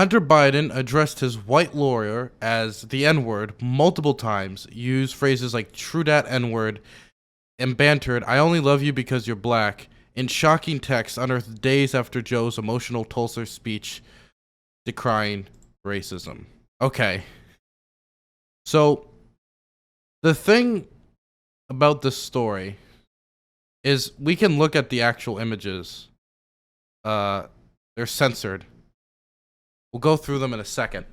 Hunter Biden addressed his white lawyer as the N-word multiple times, used phrases like true dat N-word and bantered, I only love you because you're black, in shocking text unearthed days after Joe's emotional Tulsa speech decrying racism. Okay. So, the thing about this story is we can look at the actual images. They're censored. We'll go through them in a second.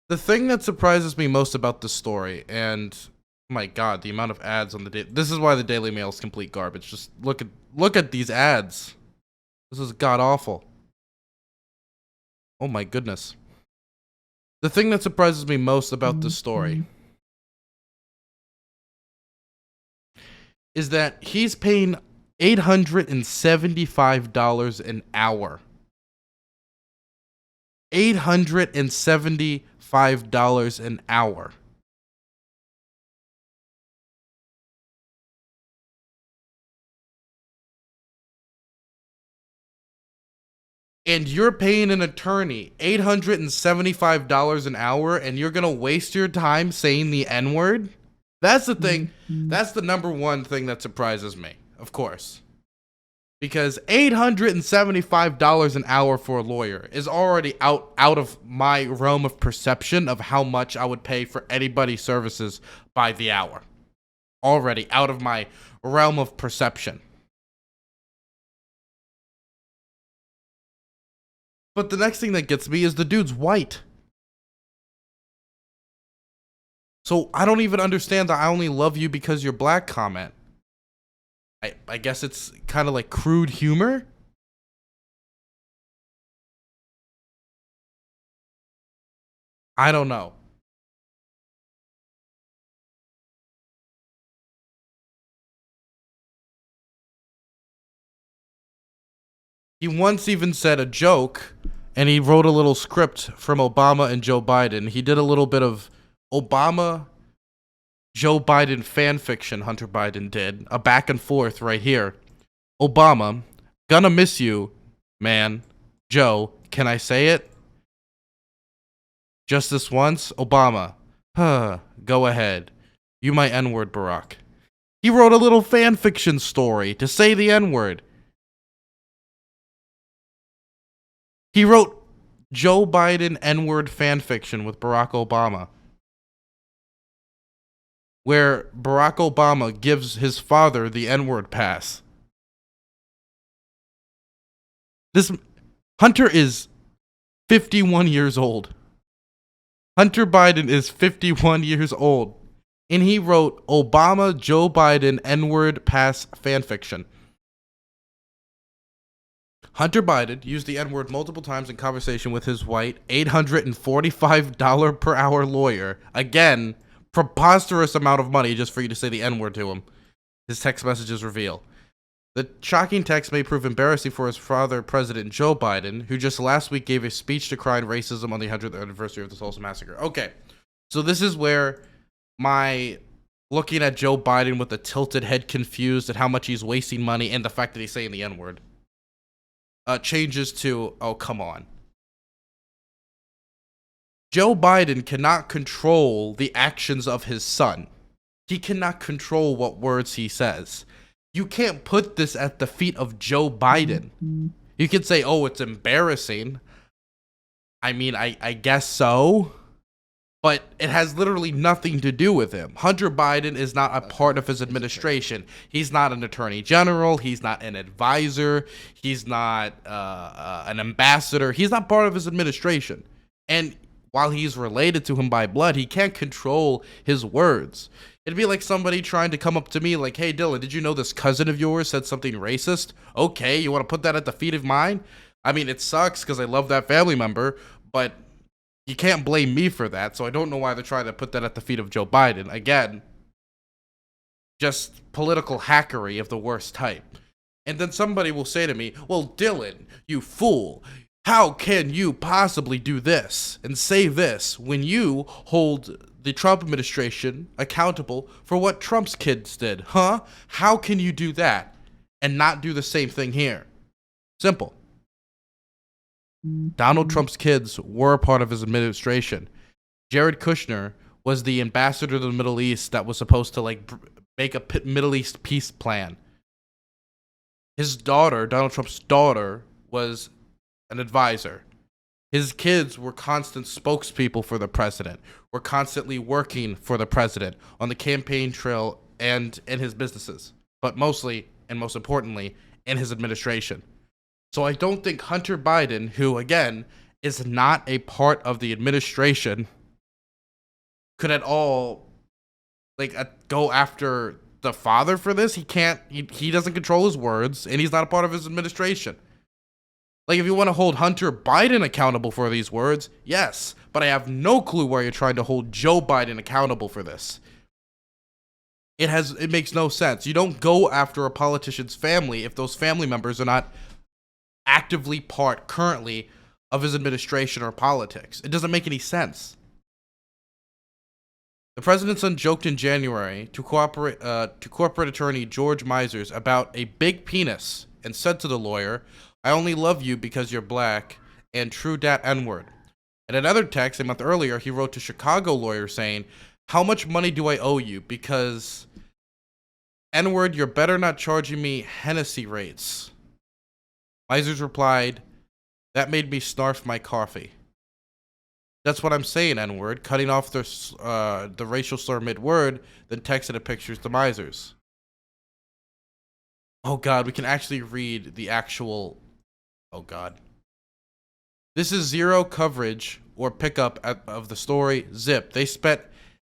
The thing that surprises me most about this story, and my God, the amount of ads on the this is why the Daily Mail is complete garbage. Just look at these ads. This is god awful. Oh my goodness. The thing that surprises me most about this story is that he's paying $875 an hour. $875 an hour. And you're paying an attorney $875 an hour, and you're gonna waste your time saying the N-word? That's the thing. That's the number one thing that surprises me, of course. Because $875 an hour for a lawyer is already out of my realm of perception of how much I would pay for anybody's services by the hour. Already out of my realm of perception. But the next thing that gets me is the dude's white. So I don't even understand the I only love you because you're black comment. I guess it's kind of like crude humor. I don't know. He once even said a joke, and he wrote a little script from Obama and Joe Biden. He did a little bit of Obama, Joe Biden fan fiction. Hunter Biden did a back and forth right here. Obama, gonna miss you, man. Joe, can I say it? Just this once? Obama, go ahead. You my N-word, Barack. He wrote a little fan fiction story to say the N-word. He wrote Joe Biden N-word fan fiction with Barack Obama, where Barack Obama gives his father the N-word pass. This Hunter is 51 years old. Hunter Biden is 51 years old. And he wrote Obama Joe Biden N-word pass fanfiction. Hunter Biden used the N-word multiple times in conversation with his white $845 per hour lawyer. Again, preposterous amount of money just for you to say the N-word to him. His text messages reveal. The shocking text may prove embarrassing for his father, President Joe Biden, who just last week gave a speech decrying racism on the 100th anniversary of the Tulsa massacre. Okay, so this is where my looking at Joe Biden with a tilted head, confused at how much he's wasting money and the fact that he's saying the N-word, changes to, oh, come on. Joe Biden cannot control the actions of his son. He cannot control what words he says. You can't put this at the feet of Joe Biden. You could say, oh, it's embarrassing. I mean, I guess so. But it has literally nothing to do with him. Hunter Biden is not a part of his administration. He's not an attorney general. He's not an advisor. He's not an ambassador. He's not part of his administration. And while he's related to him by blood, he can't control his words. It'd be like somebody trying to come up to me like, hey, Dylan, did you know this cousin of yours said something racist? Okay, you want to put that at the feet of mine? I mean, it sucks because I love that family member, but you can't blame me for that, so I don't know why they're trying to put that at the feet of Joe Biden. Again, just political hackery of the worst type. And then somebody will say to me, well, Dylan, you fool, how can you possibly do this and say this when you hold the Trump administration accountable for what Trump's kids did? Huh? How can you do that and not do the same thing here? Simple. Donald Trump's kids were a part of his administration. Jared Kushner was the ambassador to the Middle East that was supposed to like make a Middle East peace plan. His daughter, Donald Trump's daughter, was an advisor. His kids were constant spokespeople for the president, were constantly working for the president on the campaign trail and in his businesses, but mostly and most importantly, in his administration. So I don't think Hunter Biden, who again is not a part of the administration, could at all like go after the father for this. He can't. He doesn't control his words, and he's not a part of his administration. Like, if you want to hold Hunter Biden accountable for these words, yes, but I have no clue why you're trying to hold Joe Biden accountable for this. It makes no sense. You don't go after a politician's family if those family members are not actively part currently of his administration or politics. It doesn't make any sense. The president's son joked in January to corporate attorney George Misers about a big penis and said to the lawyer, "I only love you because you're black," and true dat N-word. In another text a month earlier, he wrote to Chicago lawyer saying, "How much money do I owe you? Because N-word, you're better not charging me Hennessy rates." Misers replied, "That made me snarf my coffee." That's what I'm saying, N-word, cutting off the racial slur mid-word, then texted the pictures to Misers. Oh God, we can actually read the actual... Oh God. This is zero coverage or pickup of the story. Zip. They spent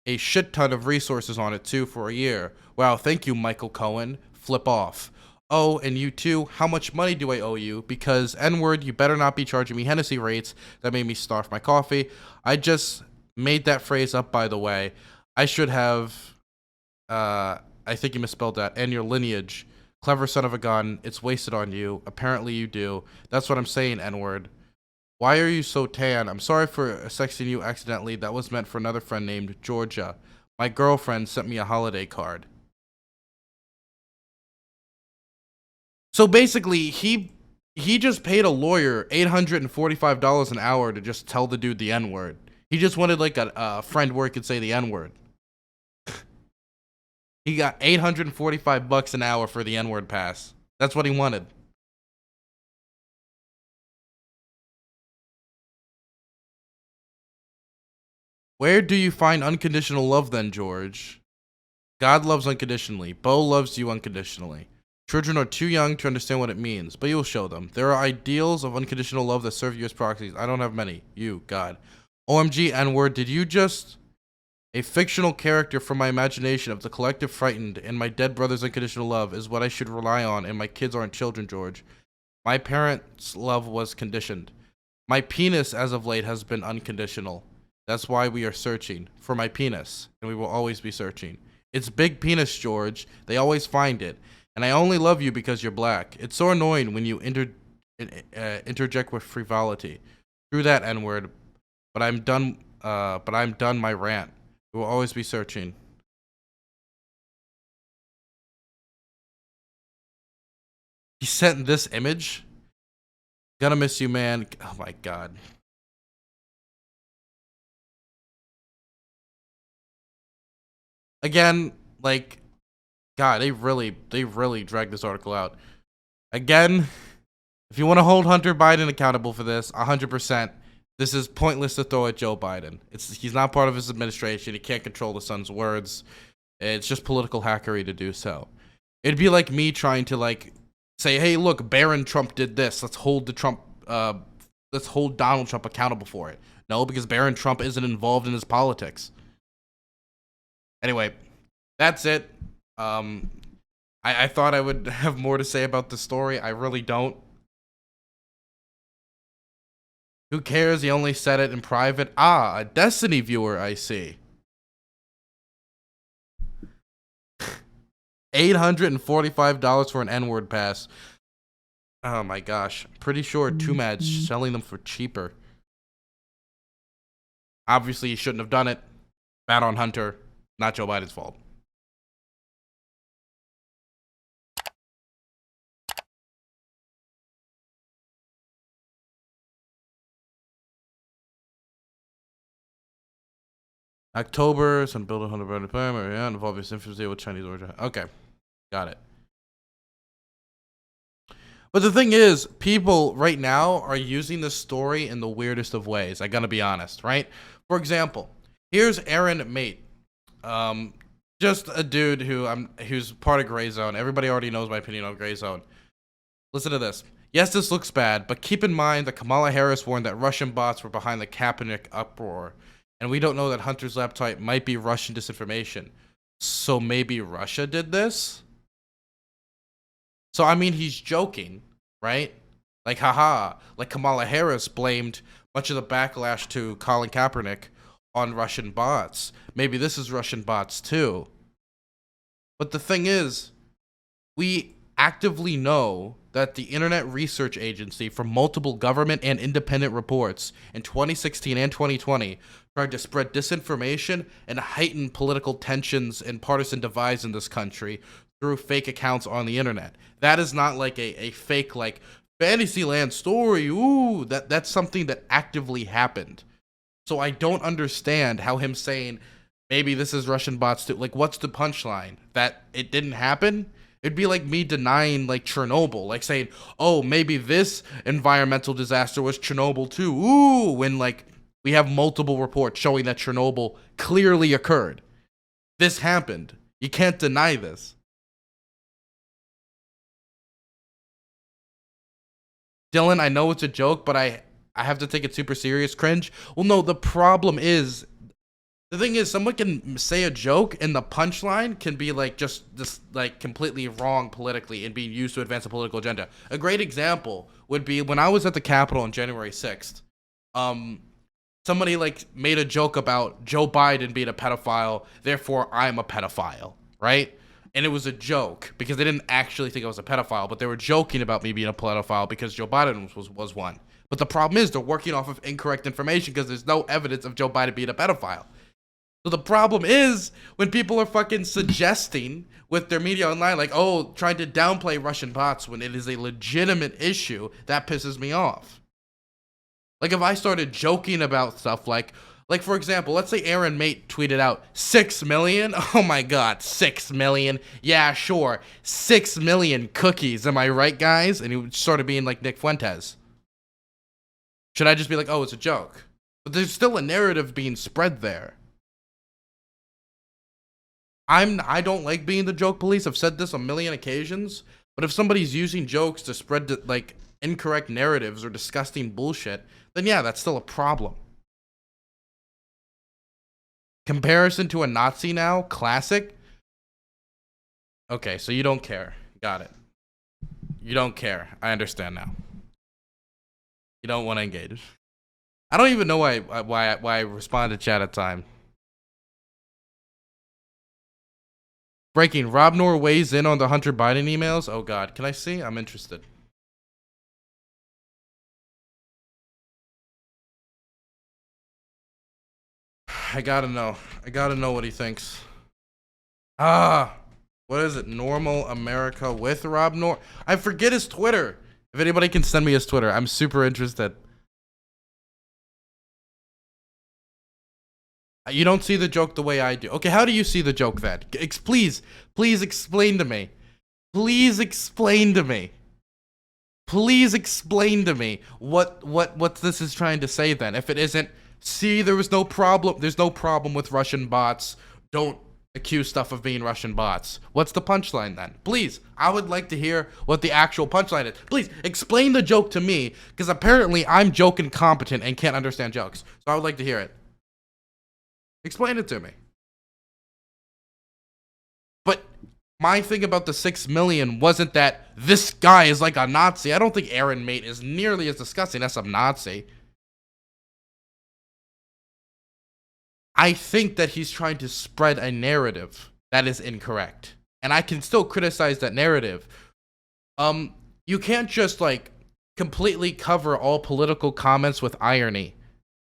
a shit ton of resources on it too for a year. Wow, thank you, Michael Cohen. Flip off. Oh, and you too, how much money do I owe you? Because N-word, you better not be charging me Hennessy rates. That made me starve my coffee. I just made that phrase up, by the way. I should have, I think you misspelled that. And your lineage. Clever son of a gun. It's wasted on you. Apparently you do. That's what I'm saying, N-word. Why are you so tan? I'm sorry for sexting you accidentally. That was meant for another friend named Georgia. My girlfriend sent me a holiday card. So basically, he just paid a lawyer $845 an hour to just tell the dude the N-word. He just wanted like a friend where he could say the N-word. He got $845 an hour for the N-word pass. That's what he wanted. Where do you find unconditional love then, George? God loves unconditionally. Bo loves you unconditionally. Children are too young to understand what it means, but you'll show them. There are ideals of unconditional love that serve you as proxies. I don't have many. You, God. OMG, N-word, did you just... A fictional character from my imagination of the collective frightened and my dead brother's unconditional love is what I should rely on, and my kids aren't children, George. My parents' love was conditioned. My penis, as of late, has been unconditional. That's why we are searching for my penis, and we will always be searching. It's big penis, George. They always find it. And I only love you because you're black. It's so annoying when you interject with frivolity. True that, N-word. But I'm done my rant. We will always be searching. He sent this image. Gonna miss you, man. Oh my God. Again, like, God, they really dragged this article out. Again, if you want to hold Hunter Biden accountable for this, 100%, this is pointless to throw at Joe Biden. He's not part of his administration. He can't control the son's words. It's just political hackery to do so. It'd be like me trying to like say, "Hey, look, Barron Trump did this. Let's hold Donald Trump accountable for it." No, because Barron Trump isn't involved in his politics. Anyway, that's it. I thought I would have more to say about the story. I really don't. Who cares? He only said it in private. Ah, a Destiny viewer, I see. $845 for an N-word pass. Oh my gosh. Pretty sure Two Mad's selling them for cheaper. Obviously, he shouldn't have done it. Bad on Hunter. Not Joe Biden's fault. October, some build 100 yeah, involve your infancy with Chinese origin. Okay, got it. But the thing is, people right now are using this story in the weirdest of ways. I gotta be honest, right? For example, here's Aaron Mate, just a dude who's part of Gray Zone. Everybody already knows my opinion on Gray Zone. Listen to this. Yes, this looks bad, but keep in mind that Kamala Harris warned that Russian bots were behind the Kaepernick uproar, and we don't know that Hunter's laptop might be Russian disinformation. So maybe Russia did this? So, I mean, he's joking, right? Like, haha. Like, Kamala Harris blamed much of the backlash to Colin Kaepernick on Russian bots. Maybe this is Russian bots, too. But the thing is, we actively know that the Internet Research Agency, from multiple government and independent reports in 2016 and 2020, tried to spread disinformation and heighten political tensions and partisan divides in this country through fake accounts on the internet. That is not like a fake, like, Fantasyland story. Ooh, that's something that actively happened. So I don't understand how him saying maybe this is Russian bots too. Like, what's the punchline? That it didn't happen? It'd be like me denying, like, Chernobyl, like saying, oh, maybe this environmental disaster was Chernobyl too. Ooh, when, like, we have multiple reports showing that Chernobyl clearly occurred. This happened. You can't deny this. Dylan, I know it's a joke, but I have to take it super serious. Cringe. Well, no, the problem is, the thing is, someone can say a joke and the punchline can be like just this, like, completely wrong politically and being used to advance a political agenda. A great example would be when I was at the Capitol on January 6th. Somebody, like, made a joke about Joe Biden being a pedophile, therefore I'm a pedophile, right? And it was a joke because they didn't actually think I was a pedophile, but they were joking about me being a pedophile because Joe Biden was one. But the problem is they're working off of incorrect information because there's no evidence of Joe Biden being a pedophile. So the problem is when people are fucking suggesting with their media online, like, oh, trying to downplay Russian bots when it is a legitimate issue, that pisses me off. Like, if I started joking about stuff like for example, let's say Aaron Mate tweeted out 6 million. Oh my God, 6 million. Yeah, sure. 6 million cookies. Am I right, guys? And he started being like Nick Fuentes. Should I just be like, oh, it's a joke? But there's still a narrative being spread there. I don't like being the joke police. I've said this a million occasions. But if somebody's using jokes to spread, like, incorrect narratives or disgusting bullshit, then yeah, that's still a problem. Comparison to a Nazi now? Classic? Okay, so you don't care. Got it. You don't care. I understand now. You don't want to engage. I don't even know why I respond to chat at time. Breaking. Rob Noor weighs in on the Hunter Biden emails. Oh God, can I see? I'm interested. I gotta know. I gotta know what he thinks. What is it? Normal America with Rob Noor? I forget his Twitter. If anybody can send me his Twitter, I'm super interested. You don't see the joke the way I do. Okay, how do you see the joke then? Please explain to me. Please explain to me. Please explain to me what this is trying to say then. If it isn't, see, there's no problem with Russian bots. Don't accuse stuff of being Russian bots. What's the punchline then? Please, I would like to hear what the actual punchline is. Please explain the joke to me, because apparently I'm joke incompetent and can't understand jokes. So I would like to hear it. Explain it to me. But my thing about the 6 million wasn't that this guy is like a Nazi. I don't think Aaron Mate is nearly as disgusting as some Nazi. I think that he's trying to spread a narrative that is incorrect. And I can still criticize that narrative. You can't just, like, completely cover all political comments with irony.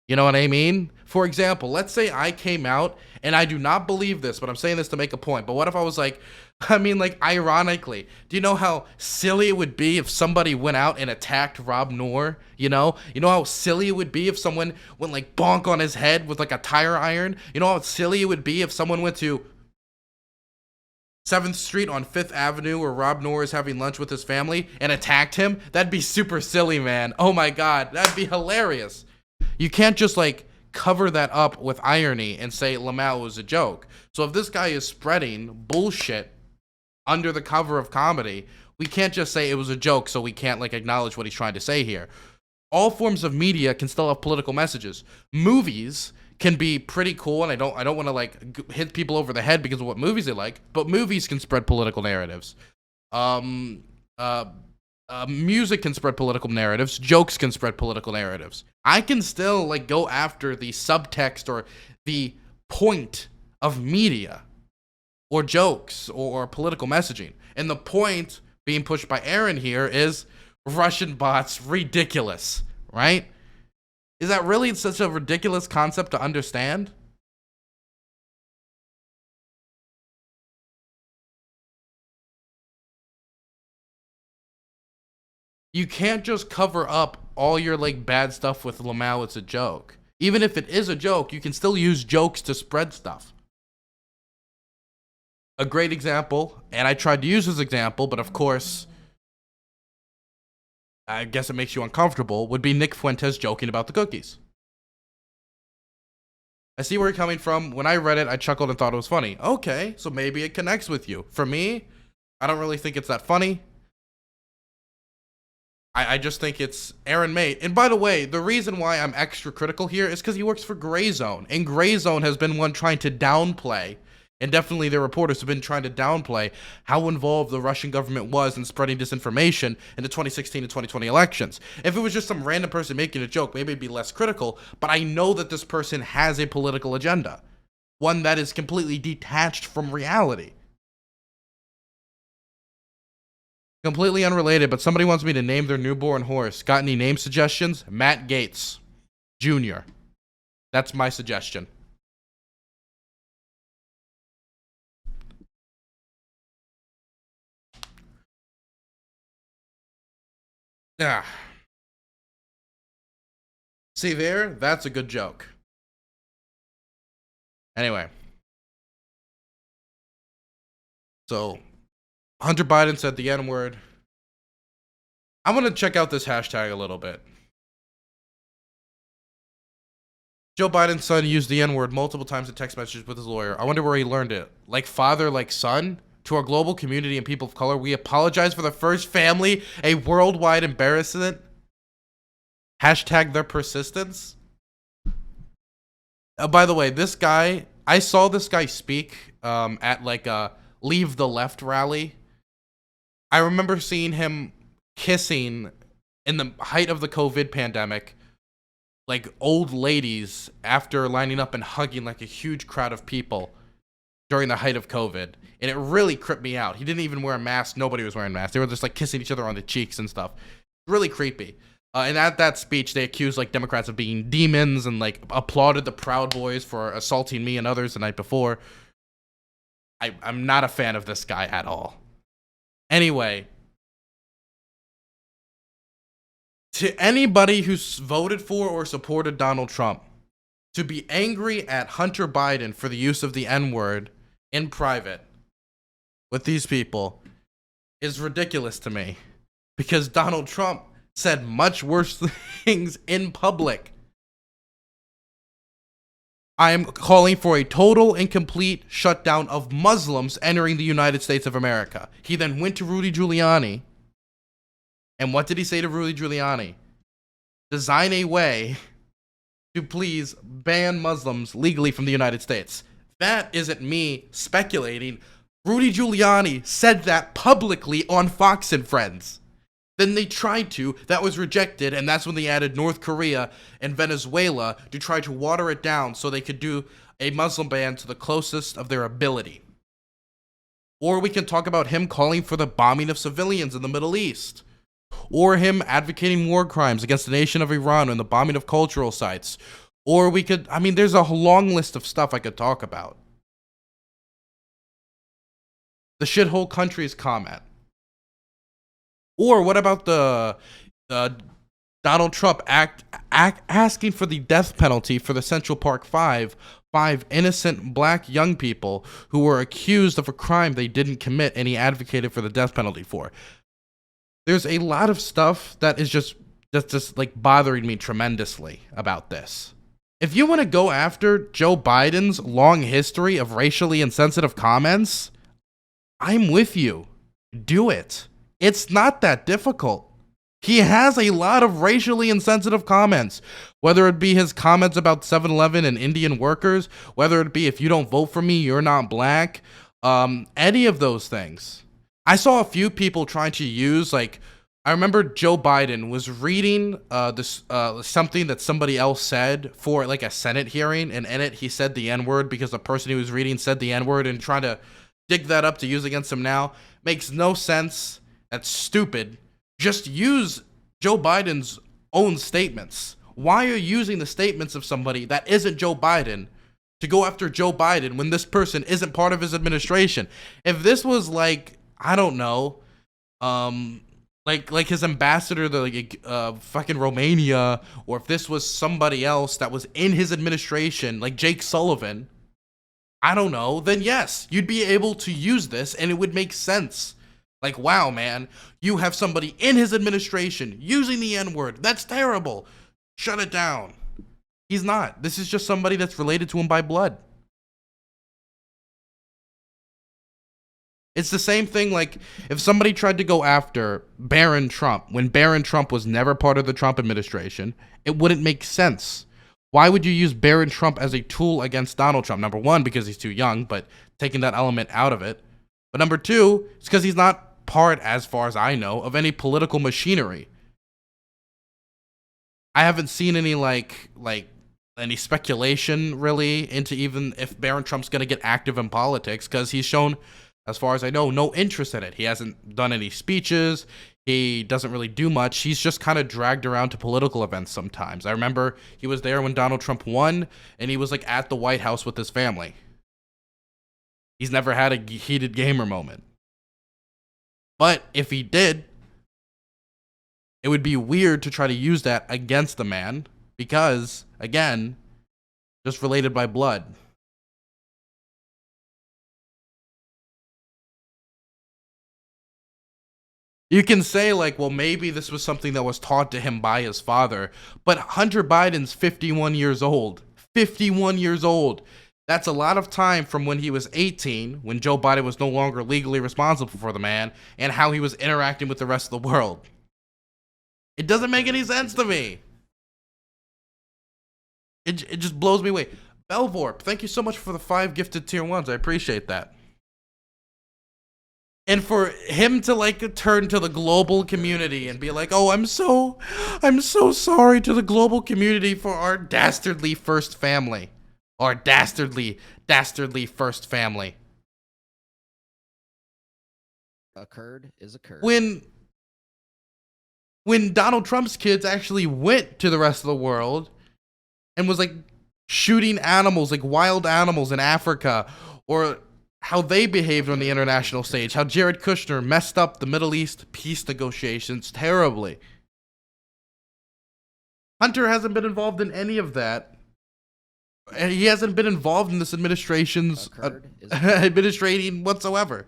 You know what I mean? For example, let's say I came out, and I do not believe this, but I'm saying this to make a point. But what if I was like, I mean, like, ironically, do you know how silly it would be if somebody went out and attacked Rob Noor? You know how silly it would be if someone went like bonk on his head with like a tire iron? You know how silly it would be if someone went to 7th Street on 5th Avenue where Rob Noor is having lunch with his family and attacked him? That'd be super silly, man. Oh my God, that'd be hilarious. You can't just like cover that up with irony and say Lamau was a joke. So if this guy is spreading bullshit under the cover of comedy, we can't just say it was a joke, so we can't like acknowledge what he's trying to say here. All forms of media can still have political messages. Movies can be pretty cool, and I don't want to like hit people over the head because of what movies they like, but movies can spread political narratives. Music can spread political narratives. Jokes can spread political narratives. I can still like go after the subtext or the point of media or jokes or political messaging. And the point being pushed by Aaron here is Russian bots ridiculous, right? Is that really such a ridiculous concept to understand? You can't just cover up all your like bad stuff with Lamau. It's a joke. Even if it is a joke, you can still use jokes to spread stuff. A great example, and I tried to use this example, but of course, I guess it makes you uncomfortable, would be Nick Fuentes joking about the cookies. I see where you're coming from. When I read it, I chuckled and thought it was funny. Okay, so maybe it connects with you. For me, I don't really think it's that funny. I just think it's Aaron May. And by the way, the reason why I'm extra critical here is because he works for Gray Zone. And Gray Zone has been one trying to downplay, and definitely their reporters have been trying to downplay how involved the Russian government was in spreading disinformation in the 2016 and 2020 elections. If it was just some random person making a joke, maybe it'd be less critical, but I know that this person has a political agenda, one that is completely detached from reality. Completely unrelated, but somebody wants me to name their newborn horse. Got any name suggestions? Matt Gaetz Jr. That's my suggestion. Ah. See there? That's a good joke. Anyway. So, Hunter Biden said the N-word. I'm going to check out this hashtag a little bit. Joe Biden's son used the N-word multiple times in text messages with his lawyer. I wonder where he learned it. Like father, like son? To our global community and people of color, we apologize for the first family, a worldwide embarrassment. Hashtag their persistence. By the way, this guy, I saw this guy speak at like a Leave the Left rally. I remember seeing him kissing in the height of the COVID pandemic, like old ladies after lining up and hugging like a huge crowd of people during the height of COVID. And it really creeped me out. He didn't even wear a mask. Nobody was wearing masks. They were just like kissing each other on the cheeks and stuff. Really creepy. And at that speech, they accused like Democrats of being demons and like applauded the Proud Boys for assaulting me and others the night before. I'm not a fan of this guy at all. Anyway, to anybody who's voted for or supported Donald Trump, to be angry at Hunter Biden for the use of the N-word in private with these people is ridiculous to me, because Donald Trump said much worse things in public. I am calling for a total and complete shutdown of Muslims entering the United States of America. He then went to Rudy Giuliani. And what did he say to Rudy Giuliani? Design a way to please ban Muslims legally from the United States. That isn't me speculating. Rudy Giuliani said that publicly on Fox and Friends. Then they tried to, that was rejected, and that's when they added North Korea and Venezuela to try to water it down so they could do a Muslim ban to the closest of their ability. Or we can talk about him calling for the bombing of civilians in the Middle East. Or him advocating war crimes against the nation of Iran and the bombing of cultural sites. Or we could, I mean, there's a long list of stuff I could talk about. The shithole countries comment. Or what about the Donald Trump asking for the death penalty for the Central Park five innocent black young people who were accused of a crime they didn't commit and he advocated for the death penalty for. There's a lot of stuff that is just like bothering me tremendously about this. If you want to go after Joe Biden's long history of racially insensitive comments, I'm with you. Do it. It's not that difficult. He has a lot of racially insensitive comments, whether it be his comments about 7-Eleven and Indian workers, whether it be if you don't vote for me, you're not black, any of those things. I saw a few people trying to use, like, I remember Joe Biden was reading something that somebody else said for like a Senate hearing, and in it he said the N-word because the person he was reading said the N-word, and trying to dig that up to use against him now makes no sense. That's stupid. Just use Joe Biden's own statements. Why are you using the statements of somebody that isn't Joe Biden to go after Joe Biden when this person isn't part of his administration? If this was like, I don't know, like his ambassador to like fucking Romania, or if this was somebody else that was in his administration, like Jake Sullivan, I don't know, then yes, you'd be able to use this and it would make sense. Like, wow, man, you have somebody in his administration using the N-word. That's terrible. Shut it down. He's not. This is just somebody that's related to him by blood. It's the same thing like if somebody tried to go after Barron Trump when Barron Trump was never part of the Trump administration, it wouldn't make sense. Why would you use Barron Trump as a tool against Donald Trump? Number one, because he's too young, but taking that element out of it. But number two, it's because he's not part, as far as I know, of any political machinery. I haven't seen any like any speculation really into even if Barron Trump's going to get active in politics, because he's shown, as far as I know, no interest in it. He hasn't done any speeches. He doesn't really do much. He's just kind of dragged around to political events sometimes. I remember he was there when Donald Trump won, and he was like at the White House with his family. He's never had a heated gamer moment. But if he did, it would be weird to try to use that against the man because, again, just related by blood. You can say, like, well, maybe this was something that was taught to him by his father, but Hunter Biden's 51 years old. 51 years old. That's a lot of time from when he was 18, when Joe Biden was no longer legally responsible for the man, and how he was interacting with the rest of the world. It doesn't make any sense to me. It just blows me away. Belvorp, thank you so much for the 5 gifted tier 1s. I appreciate that. And for him to like turn to the global community and be like, "Oh, I'm so sorry to the global community for our dastardly first family, our dastardly first family." Occurred is occurred. When Donald Trump's kids actually went to the rest of the world and was like shooting animals, like wild animals in Africa, or how they behaved on the international stage, how Jared Kushner messed up the Middle East peace negotiations terribly. Hunter hasn't been involved in any of that. And he hasn't been involved in this administration's administrating whatsoever.